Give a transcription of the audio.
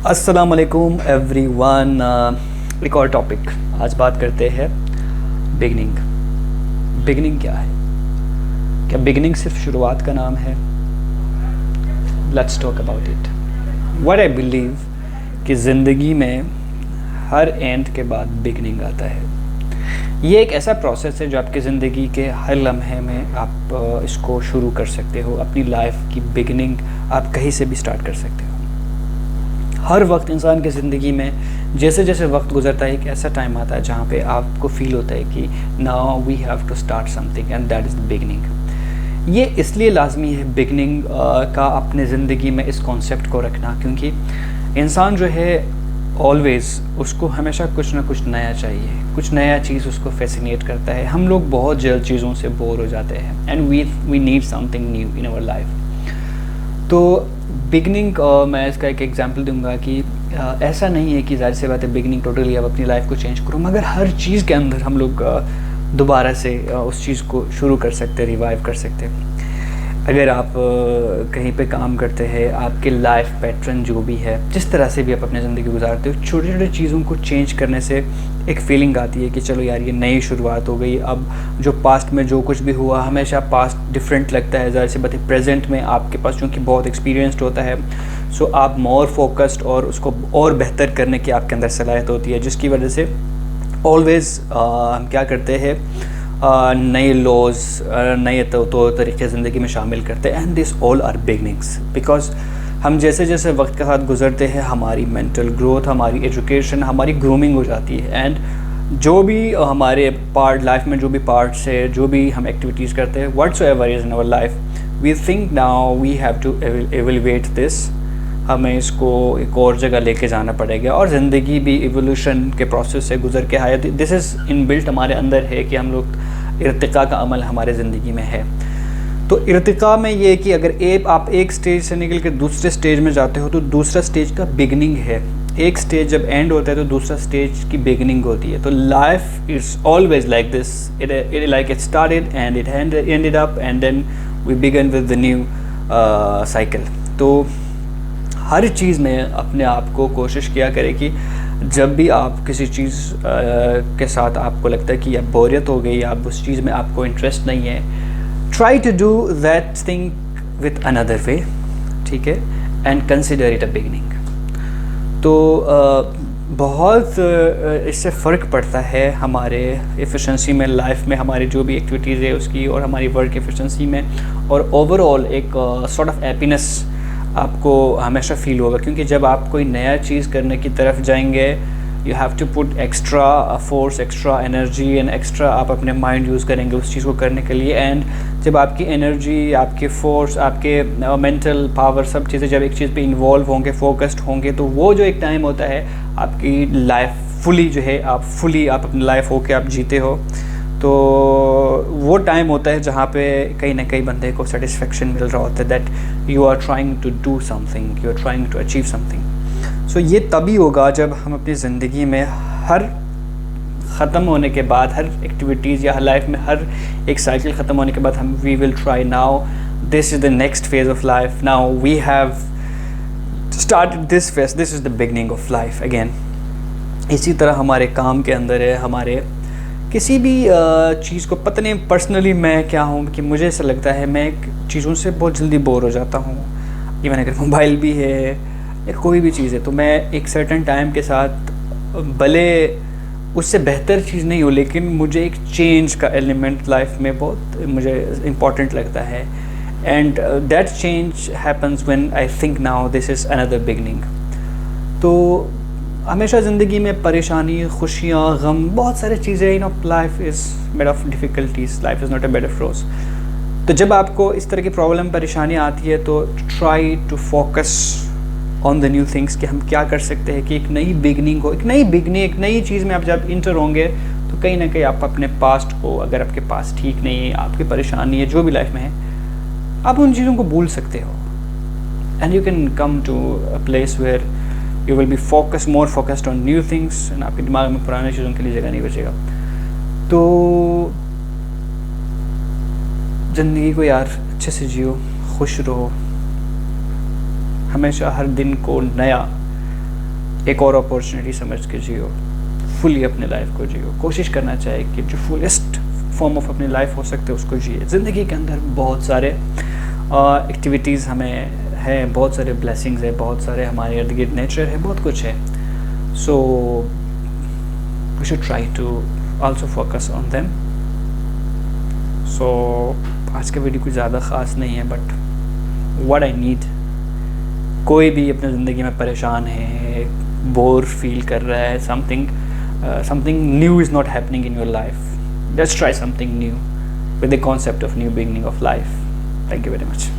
अस्सलामुअलैकुम एवरीवन। एक और टॉपिक आज बात करते हैं। बिगनिंग। बिगनिंग क्या है? क्या बिगनिंग सिर्फ शुरुआत का नाम है? Let's talk about it. What I believe कि ज़िंदगी में हर एंड के बाद बिगनिंग आता है। ये एक ऐसा प्रोसेस है जो आपकी ज़िंदगी के हर लम्हे में आप इसको शुरू कर सकते हो। अपनी लाइफ की बिगनिंग आप कहीं से भी स्टार्ट कर सकते हो। हर वक्त इंसान की ज़िंदगी में जैसे जैसे वक्त गुजरता है एक ऐसा टाइम आता है जहाँ पे आपको फील होता है कि now we have to start something and that is the beginning. ये इसलिए लाजमी है बिगनिंग का अपने ज़िंदगी में इस कॉन्सेप्ट को रखना, क्योंकि इंसान जो है ऑलवेज़ उसको हमेशा कुछ ना कुछ नया चाहिए, कुछ नया चीज़ उसको फैसिनेट करता है। हम लोग बहुत जल्द चीज़ों से बोर हो जाते हैं and we need something new in our life. तो बिगनिंग मैं इसका एक एग्जांपल दूंगा कि ऐसा नहीं है कि जाहिर सी बात है बिगनिंग टोटली आप अपनी लाइफ को चेंज करो, मगर हर चीज़ के अंदर हम लोग दोबारा से उस चीज़ को शुरू कर सकते हैं, रिवाइव कर सकते हैं। अगर आप कहीं पे काम करते हैं, आपके लाइफ पैटर्न जो भी है, जिस तरह से भी आप अपनी ज़िंदगी गुजारते हो, छोटे छोटे चीज़ों को चेंज करने से एक फ़ीलिंग आती है कि चलो यार ये नई शुरुआत हो गई। अब जो पास्ट में जो कुछ भी हुआ हमेशा पास्ट डिफरेंट लगता है। ज़ाहिर सी बात है प्रेजेंट में आपके पास चूँकि बहुत एक्सपीरियंस्ड होता है, सो आप मोर फोकस्ड और उसको और बेहतर करने की आपके अंदर सलाहियत होती है, जिसकी वजह से ऑलवेज़ हम क्या करते हैं, नए लॉज नए तो तरीके ज़िंदगी में शामिल करते हैं। And this all are beginnings, because हम जैसे जैसे वक्त के साथ गुजरते हैं हमारी मेंटल ग्रोथ, हमारी एजुकेशन, हमारी ग्रूमिंग हो जाती है। एंड जो भी हमारे पार्ट लाइफ में जो भी पार्ट्स है, जो भी हम एक्टिविटीज़ करते हैं, whatsoever is in our life, we think now we have to evaluate this. हमें इसको एक और जगह लेके जाना पड़ेगा। और ज़िंदगी भी एवोल्यूशन के प्रोसेस से गुजर के आया। दिस इज़ इनबिल्ट हमारे अंदर है कि हम लोग इर्तिका का अमल हमारे ज़िंदगी में है। तो इर्तिका में ये है कि अगर आप एक स्टेज से निकल के दूसरे स्टेज में जाते हो तो दूसरा स्टेज का बिगनिंग है। एक स्टेज जब एंड होता है तो दूसरा स्टेज की बिगनिंग होती है। तो life is always like this, it started and it ended up and then we began with the new cycle. तो हर चीज़ में अपने आप को कोशिश किया करें कि जब भी आप किसी चीज़ के साथ आपको लगता है कि अब बोरियत हो गई, आप उस चीज़ में आपको इंटरेस्ट नहीं है, try to do that thing with another way, ठीक है, and consider it a beginning. तो बहुत इससे फ़र्क पड़ता है हमारे एफिशिएंसी में, लाइफ में, हमारी जो भी एक्टिविटीज़ है उसकी, और हमारी वर्क एफिशिएंसी में, और ओवरऑल एक सॉर्ट ऑफ हैप्पीनेस आपको हमेशा फील होगा। क्योंकि जब आप कोई नया चीज़ करने की तरफ जाएंगे, you have to put extra force, extra energy and extra आप अपने माइंड यूज़ करेंगे उस चीज़ को करने के लिए। एंड जब आपकी एनर्जी, आपके फोर्स, आपके मेंटल पावर, सब चीज़ें जब एक चीज़ पे इन्वॉल्व होंगे, फोकस्ड होंगे, तो वो जो एक टाइम होता है आपकी लाइफ फुली जो है आप अपनी लाइफ हो के आप जीते हो। तो वो टाइम होता है जहाँ पे कहीं ना कहीं बंदे को सेटिस्फेक्शन मिल रहा होता है, that you are trying to do something, you are trying to achieve something. So ये तभी होगा जब हम अपनी ज़िंदगी में हर ख़त्म होने के बाद, हर एक्टिविटीज़ या लाइफ में हर एक साइकिल ख़त्म होने के बाद हम we will try now this is the next phase of life, now we have started this phase, this is the beginning of life again. इसी तरह हमारे काम के अंदर है, हमारे किसी भी चीज़ को, पता नहीं पर्सनली मैं क्या हूँ कि मुझे ऐसा लगता है मैं चीज़ों से बहुत जल्दी बोर हो जाता हूँ। इवन अगर मोबाइल भी है या कोई भी चीज़ है, तो मैं एक सर्टेन टाइम के साथ भले उससे बेहतर चीज़ नहीं हो, लेकिन मुझे एक चेंज का एलिमेंट लाइफ में बहुत मुझे इम्पॉर्टेंट लगता है। And that change happens when I think now this is another beginning. तो हमेशा ज़िंदगी में परेशानी, खुशियाँ, गम, बहुत सारी चीज़ें, life is made of difficulties, life is not a bed of rose. तो जब आपको इस तरह की प्रॉब्लम, परेशानी आती है, तो try to focus on the new things कि हम क्या कर सकते हैं कि एक नई बिगनिंग हो, एक नई चीज़ में आप जब इंटर होंगे तो कहीं ना कहीं आप अपने पास्ट को, अगर आपके पास ठीक नहीं है, आपकी परेशानी है जो भी लाइफ में है, आप उन चीज़ों को भूल सकते हो। And you can come to a place where you will be more focused on new things, and आपके दिमाग में पुराने चीज़ों के लिए जगह नहीं बचेगा। तो ज़िंदगी को यार अच्छे से जियो, खुश रहो, हमेशा हर दिन को नया एक और अपॉर्चुनिटी समझ के जियो, फुली अपने लाइफ को जियो। कोशिश करना चाहिए कि जो फुलेस्ट फॉर्म ऑफ अपनी लाइफ हो सकते है उसको जिए। ज़िंदगी के अंदर बहुत सारे एक्टिविटीज़ हमें है, बहुत सारे ब्लेसिंग्स है, बहुत सारे हमारे इर्द गिर्द नेचर है, बहुत कुछ है। So we should try to also focus on them. So आज का वीडियो कुछ ज़्यादा ख़ास नहीं है, बट व्हाट आई नीड, कोई भी अपने ज़िंदगी में परेशान है, बोर फील कर रहा है, something new is not happening in your life, let's try something new with the concept of new beginning of life. Thank you very much.